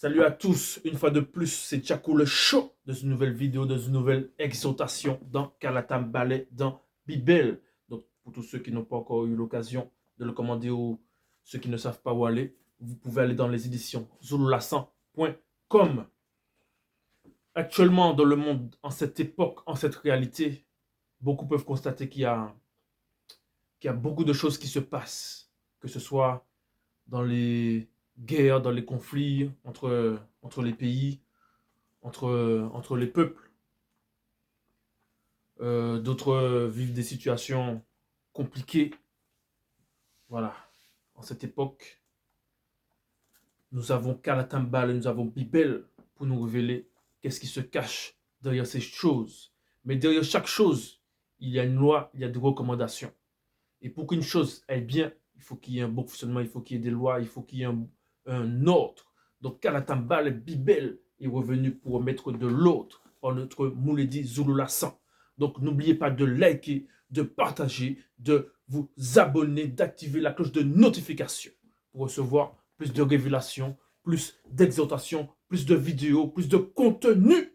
Salut à tous, une fois de plus, c'est Tchakou le show dans une nouvelle vidéo, dans une nouvelle exhortation dans Kalatam Ballet, dans Bible. Donc, pour tous ceux qui n'ont pas encore eu l'occasion de le commander ou ceux qui ne savent pas où aller, vous pouvez aller dans les éditions zululassan.com. Actuellement, dans le monde, en cette époque, en cette réalité, beaucoup peuvent constater qu'il y a beaucoup de choses qui se passent, que ce soit dans les guerres, dans les conflits entre les pays, entre les peuples. D'autres vivent des situations compliquées. Voilà. En cette époque, nous avons Kalatambal et nous avons Bibel pour nous révéler qu'est-ce qui se cache derrière ces choses. Mais derrière chaque chose, il y a une loi, il y a des recommandations. Et pour qu'une chose aille bien, il faut qu'il y ait un bon fonctionnement, il faut qu'il y ait des lois, il faut qu'il y ait un ordre. Donc Kalatambal, Bibel est revenu pour mettre de l'ordre par notre Mouledi Zululassan. Donc n'oubliez pas de liker, de partager, de vous abonner, d'activer la cloche de notification pour recevoir plus de révélations, plus d'exhortations, plus de vidéos, plus de contenu.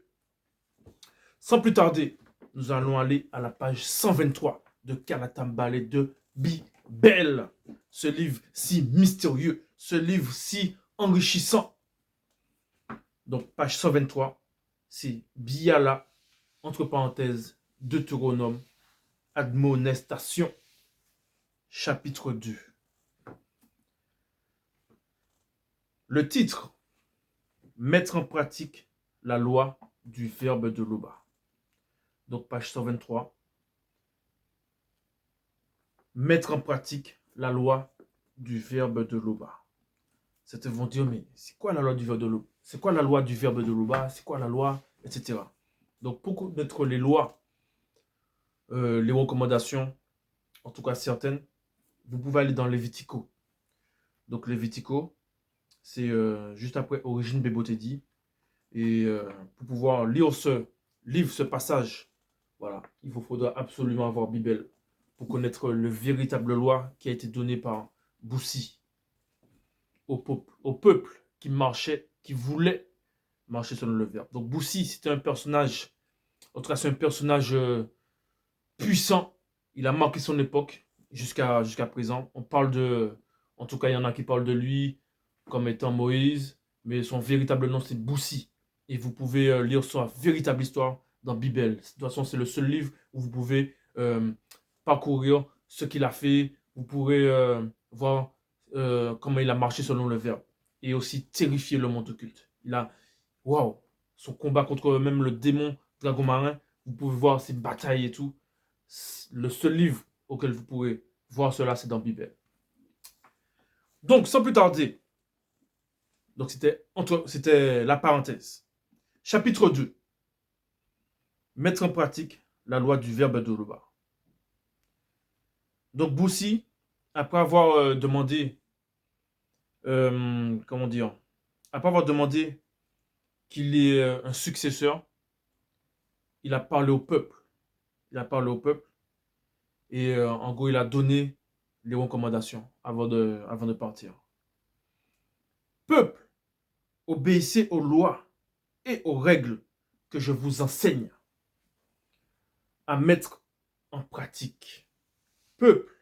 Sans plus tarder, nous allons aller à la page 123 de Kalatambal et de Bibel. Ce livre si mystérieux, ce livre si enrichissant. Donc, page 123, c'est Biala, entre parenthèses, Deutéronome, admonestation, chapitre 2. Le titre, mettre en pratique la loi du verbe de l'Oba. Donc, page 123, mettre en pratique la loi du verbe de l'Oba. Certains vont dire, mais c'est quoi la loi du verbe de l'Oba? C'est quoi la loi du verbe de l'Oba? C'est quoi la loi? Etc. Donc, pour connaître les lois, les recommandations, en tout cas certaines, vous pouvez aller dans Lévitico. Donc, Lévitico, c'est juste après Origine Bébotedi. Et pour pouvoir lire ce livre, ce passage, voilà, il vous faudra absolument avoir Bible pour connaître le véritable loi qui a été donnée par Boussi au peuple qui marchait, qui voulait marcher selon le verbe. Donc Boussi, c'était un personnage, en tout cas c'est un personnage puissant. Il a marqué son époque jusqu'à présent. On parle de, en tout cas il y en a qui parlent de lui comme étant Moïse, mais son véritable nom c'est Boussi. Et vous pouvez lire sa véritable histoire dans Bible. De toute façon, c'est le seul livre où vous pouvez parcourir ce qu'il a fait. Vous pourrez voir comment il a marché selon le verbe. Et aussi terrifier le monde occulte. Il a, waouh, son combat contre même le démon dragon marin. Vous pouvez voir ses batailles et tout. Le seul livre auquel vous pourrez voir cela, c'est dans Bible. Donc, sans plus tarder, donc c'était la parenthèse. Chapitre 2. Mettre en pratique la loi du verbe de l'Oba. Donc Boussi, après avoir demandé, comment dire, après avoir demandé qu'il ait un successeur, il a parlé au peuple. Il a parlé au peuple et en gros, il a donné les recommandations avant de partir. Peuple, obéissez aux lois et aux règles que je vous enseigne à mettre en pratique. Peuple,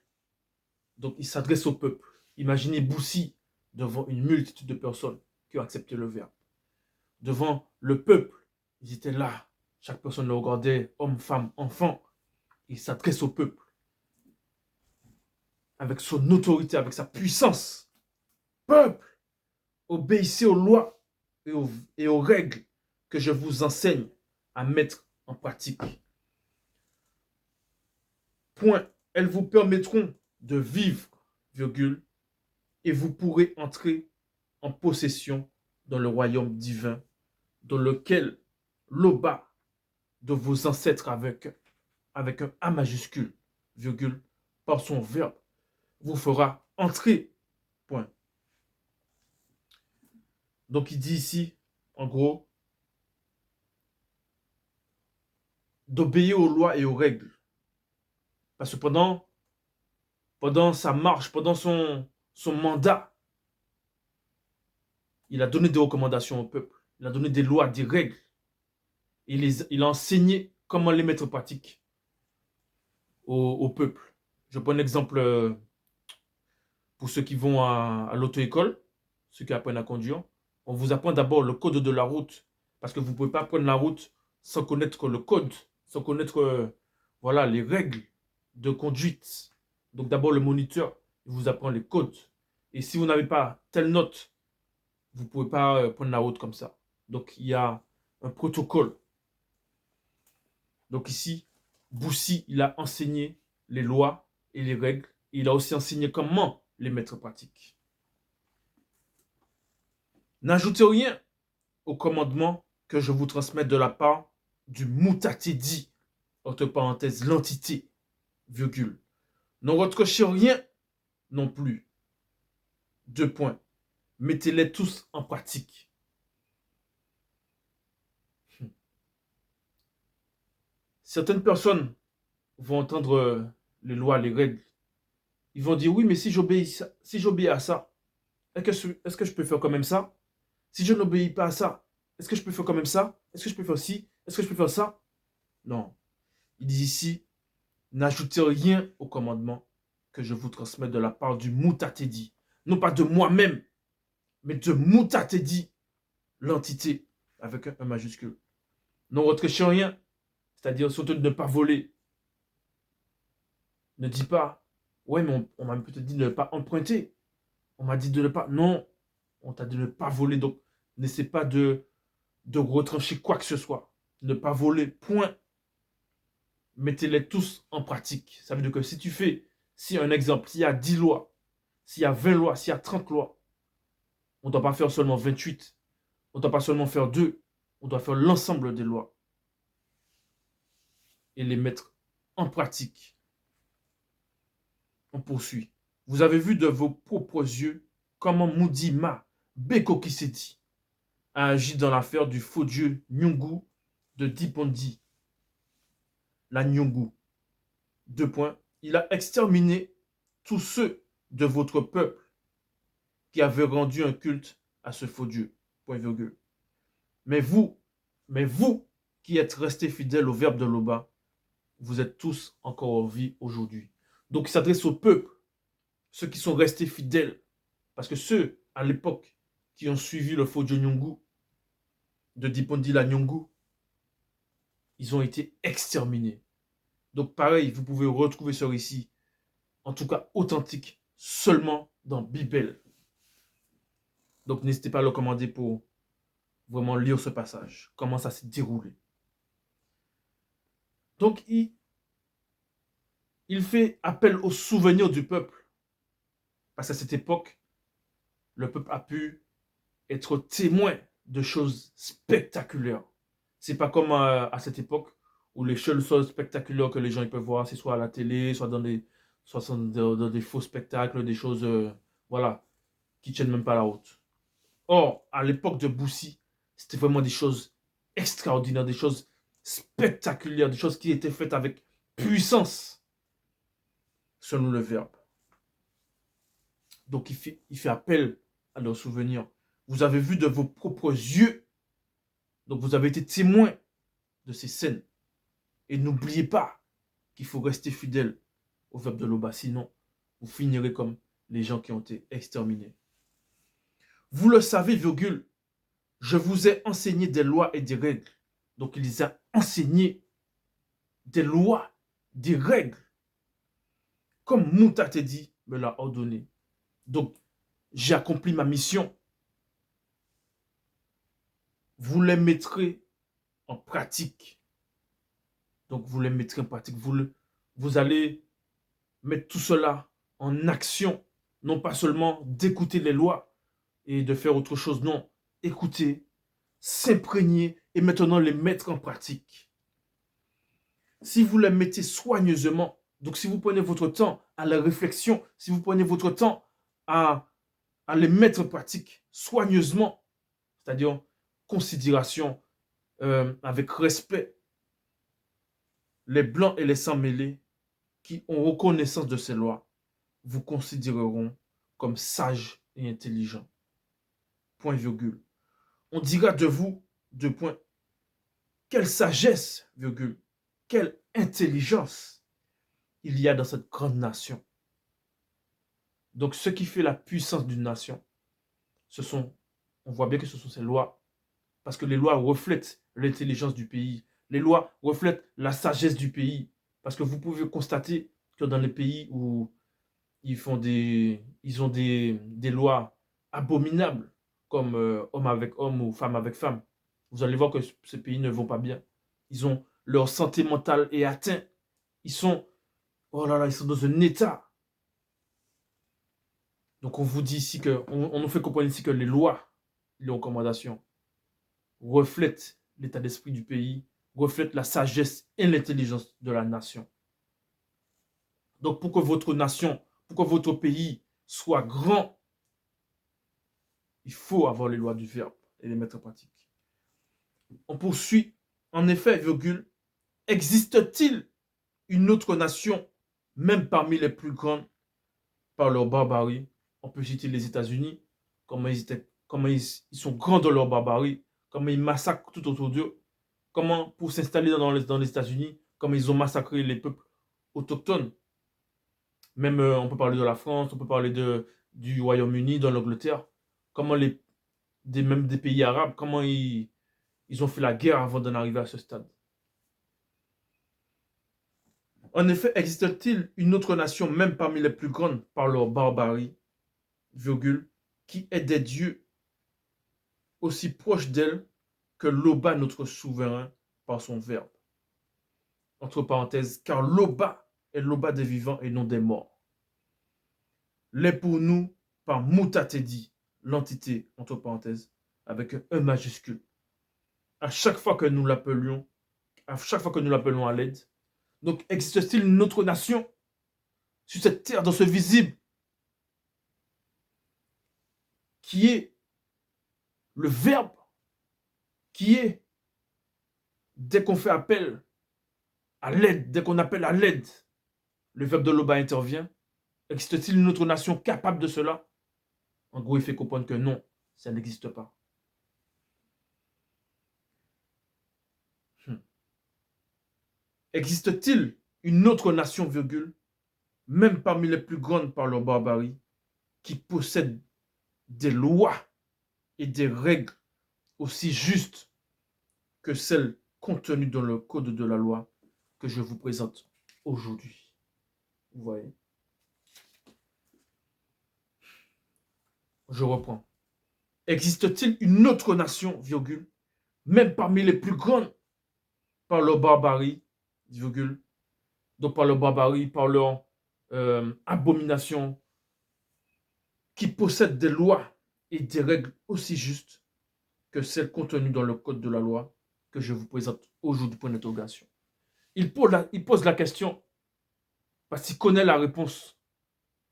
donc il s'adresse au peuple. Imaginez Boussi devant une multitude de personnes qui ont accepté le verbe. Devant le peuple, ils étaient là. Chaque personne le regardait, homme, femme, enfant. Il s'adresse au peuple avec son autorité, avec sa puissance. Peuple, obéissez aux lois et aux règles que je vous enseigne à mettre en pratique. Point. Elles vous permettront de vivre, virgule, et vous pourrez entrer en possession dans le royaume divin dans lequel l'Oba de vos ancêtres avec un A majuscule, virgule, par son verbe, vous fera entrer. Point. Donc il dit ici, en gros, d'obéir aux lois et aux règles. Parce que pendant sa marche, pendant son mandat, il a donné des recommandations au peuple. Il a donné des lois, des règles. Il a enseigné comment les mettre en pratique au peuple. Je prends un exemple pour ceux qui vont à l'auto-école, ceux qui apprennent à conduire. On vous apprend d'abord le code de la route. Parce que vous ne pouvez pas prendre la route sans connaître le code, sans connaître voilà, les règles de conduite. Donc d'abord, le moniteur il vous apprend les codes. Et si vous n'avez pas telle note, vous ne pouvez pas prendre la route comme ça. Donc il y a un protocole. Donc ici, Boussi, il a enseigné les lois et les règles. Il a aussi enseigné comment les mettre en pratique. N'ajoutez rien au commandement que je vous transmets de la part du Moutatedi, entre parenthèses, l'entité, virgule. Ne retrochez rien non plus. 2 points. Mettez-les tous en pratique. Certaines personnes vont entendre les lois, les règles. Ils vont dire, oui, mais si j'obéis à ça, est-ce que je peux faire quand même ça? Si je n'obéis pas à ça, est-ce que je peux faire quand même ça? Est-ce que je peux faire ci? Est-ce que je peux faire ça? Non. Il dit ici, n'ajoutez rien au commandement que je vous transmets de la part du Moutatedi. Non pas de moi-même, mais de Moutatedi, l'entité, avec un majuscule. Ne retrochez rien, c'est-à-dire surtout de ne pas voler. Ne dis pas, ouais, mais on m'a peut-être dit de ne pas emprunter. On m'a dit de ne pas. Non, on t'a dit de ne pas voler. Donc, n'essaie pas de retrancher quoi que ce soit. Ne pas voler, point. Mettez-les tous en pratique. Ça veut dire que si tu fais, si un exemple, s'il y a 10 lois, s'il y a 20 lois, s'il y a 30 lois, on ne doit pas faire seulement 28. On ne doit pas seulement faire 2. On doit faire l'ensemble des lois. Et les mettre en pratique. On poursuit. Vous avez vu de vos propres yeux comment Moudima Beko Kisedi a agi dans l'affaire du faux dieu Nyungu de Dipondi. La Nyungu. 2 points. Il a exterminé tous ceux de votre peuple qui avaient rendu un culte à ce faux dieu. Point virgule. Mais vous qui êtes restés fidèles au verbe de Loba, vous êtes tous encore en vie aujourd'hui. Donc il s'adresse au peuple, ceux qui sont restés fidèles. Parce que ceux, à l'époque, qui ont suivi le faux dieu Nyungu, de Dipondi la Nyungu, ils ont été exterminés. Donc pareil, vous pouvez retrouver ce récit, en tout cas authentique, seulement dans Bible. Donc n'hésitez pas à le commander pour vraiment lire ce passage, comment ça s'est déroulé. Donc il fait appel au souvenir du peuple. Parce qu'à cette époque, le peuple a pu être témoin de choses spectaculaires. C'est pas comme à cette époque où les seules choses spectaculaires que les gens peuvent voir, c'est soit à la télé, soit dans des faux spectacles, des choses voilà, qui tiennent même pas la route. Or, à l'époque de Boussi, c'était vraiment des choses extraordinaires, des choses spectaculaires, des choses qui étaient faites avec puissance, selon le verbe. Donc, il fait appel à leurs souvenirs. Vous avez vu de vos propres yeux. Donc, vous avez été témoin de ces scènes. Et n'oubliez pas qu'il faut rester fidèle au verbe de Loba. Sinon, vous finirez comme les gens qui ont été exterminés. Vous le savez, virgule, je vous ai enseigné des lois et des règles. Donc, il les a enseigné des lois, des règles. Comme Moutatedi me l'a ordonné. Donc, j'ai accompli ma mission. Vous les mettrez en pratique. Donc, vous les mettrez en pratique. Vous allez mettre tout cela en action. Non pas seulement d'écouter les lois et de faire autre chose. Non, écouter, s'imprégner et maintenant les mettre en pratique. Si vous les mettez soigneusement, donc si vous prenez votre temps à la réflexion, si vous prenez votre temps à les mettre en pratique soigneusement, c'est-à-dire considération, avec respect, les blancs et les sans mêlés qui ont reconnaissance de ces lois vous considéreront comme sage et intelligent. point virgule. On dira de vous, deux points, quelle sagesse, virgule, quelle intelligence il y a dans cette grande nation. Donc, ce qui fait la puissance d'une nation, on voit bien que ce sont ces lois, parce que les lois reflètent l'intelligence du pays. Les lois reflètent la sagesse du pays. Parce que vous pouvez constater que dans les pays où ils ont des lois abominables, comme homme avec homme ou femme avec femme, vous allez voir que ces pays ne vont pas bien. Leur santé mentale est atteinte. Oh là là, ils sont dans un état. Donc on vous dit ici on nous fait comprendre ici que les lois, les recommandations reflètent l'état d'esprit du pays, reflètent la sagesse et l'intelligence de la nation. Donc pour que votre nation, pour que votre pays soit grand, il faut avoir les lois du verbe et les mettre en pratique. On poursuit. En effet, virgule, existe-t-il une autre nation, même parmi les plus grandes, par leur barbarie? On peut citer les États-Unis, comment ils sont grands dans leur barbarie, comment ils massacrent tout autour d'eux, comment pour s'installer dans les États-Unis, comment ils ont massacré les peuples autochtones. Même on peut parler de la France, on peut parler du Royaume-Uni, de l'Angleterre, comment même des pays arabes, comment ils ont fait la guerre avant d'en arriver à ce stade. En effet, existe-t-il une autre nation, même parmi les plus grandes, par leur barbarie, virgule, qui est des dieux aussi proches d'elle que Loba, notre souverain, par son verbe. Entre parenthèses, car Loba est Loba des vivants et non des morts. L'est pour nous par Mutatedi, l'entité, entre parenthèses, avec un E majuscule. À chaque fois que nous l'appelions à l'aide. Donc, existe-t-il une autre nation sur cette terre, dans ce visible, qui est le verbe, qui est, dès qu'on fait appel à l'aide, dès qu'on appelle à l'aide, le verbe de Loba intervient. Existe-t-il une autre nation capable de cela? En gros, il fait comprendre que non, ça n'existe pas. Existe-t-il une autre nation, virgule, même parmi les plus grandes par leur barbarie, qui possède des lois et des règles aussi justes que celles contenues dans le code de la loi que je vous présente aujourd'hui? Vous voyez? Je reprends. Existe-t-il une autre nation, virgule, même parmi les plus grandes par leur barbarie, virgule, donc par leur barbarie, par leur abomination, qui possède des lois et des règles aussi justes que celles contenues dans le code de la loi que je vous présente aujourd'hui, point d'interrogation. Il pose la question parce qu'il connaît la réponse.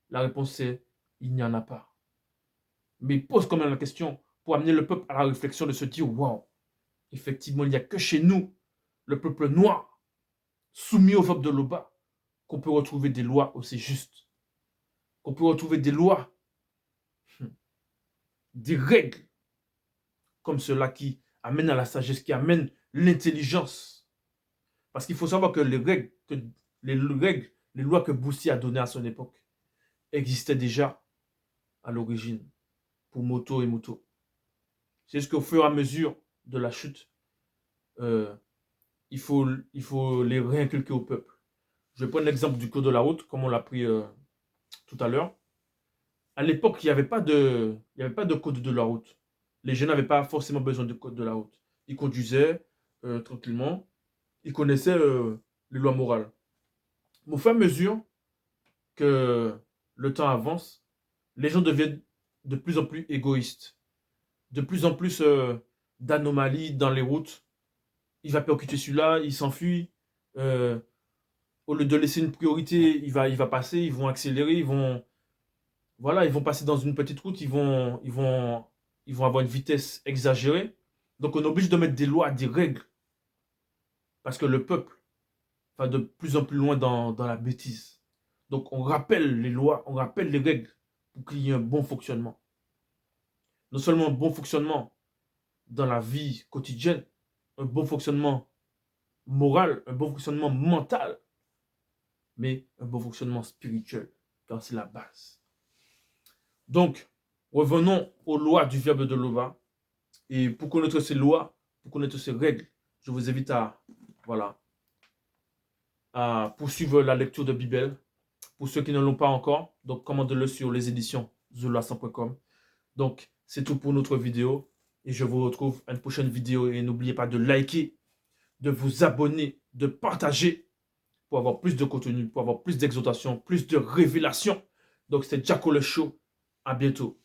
La réponse c'est il n'y en a pas. Mais il pose quand même la question pour amener le peuple à la réflexion de se dire waouh, effectivement, il n'y a que chez nous, le peuple noir, soumis au verbe de Loba, qu'on peut retrouver des lois aussi justes, qu'on peut retrouver des lois, des règles comme cela qui amènent à la sagesse, qui amènent l'intelligence. Parce qu'il faut savoir que les lois que Boussi a données à son époque existaient déjà à l'origine pour Moto et Moto. C'est juste qu'au fur et à mesure de la chute, euh, il faut les réinculquer au peuple. Je vais prendre l'exemple du code de la route, comme on l'a pris tout à l'heure. À l'époque, il n'y avait pas de code de la route. Les gens n'avaient pas forcément besoin de code de la route. Ils conduisaient tranquillement. Ils connaissaient les lois morales. Mais au fur et à mesure que le temps avance, les gens deviennent de plus en plus égoïstes. De plus en plus d'anomalies dans les routes. Il va percuter celui-là, il s'enfuit. Au lieu de laisser une priorité, il va passer, ils vont accélérer, ils vont passer dans une petite route, ils vont avoir une vitesse exagérée. Donc on est obligé de mettre des lois, des règles. Parce que le peuple va de plus en plus loin dans la bêtise. Donc on rappelle les lois, on rappelle les règles pour qu'il y ait un bon fonctionnement. non seulement un bon fonctionnement dans la vie quotidienne, un bon fonctionnement moral, un bon fonctionnement mental, mais un bon fonctionnement spirituel, car c'est la base. Donc, revenons aux lois du verbe de Loba. Et pour connaître ces lois, pour connaître ces règles, je vous invite voilà, à poursuivre la lecture de Bible. Pour ceux qui ne l'ont pas encore, donc commandez-le sur les éditions zola100.com. Donc, c'est tout pour notre vidéo. Et je vous retrouve à une prochaine vidéo. Et n'oubliez pas de liker, de vous abonner, de partager pour avoir plus de contenu, pour avoir plus d'exhortation, plus de révélations. Donc, c'était Jacko le Show. À bientôt.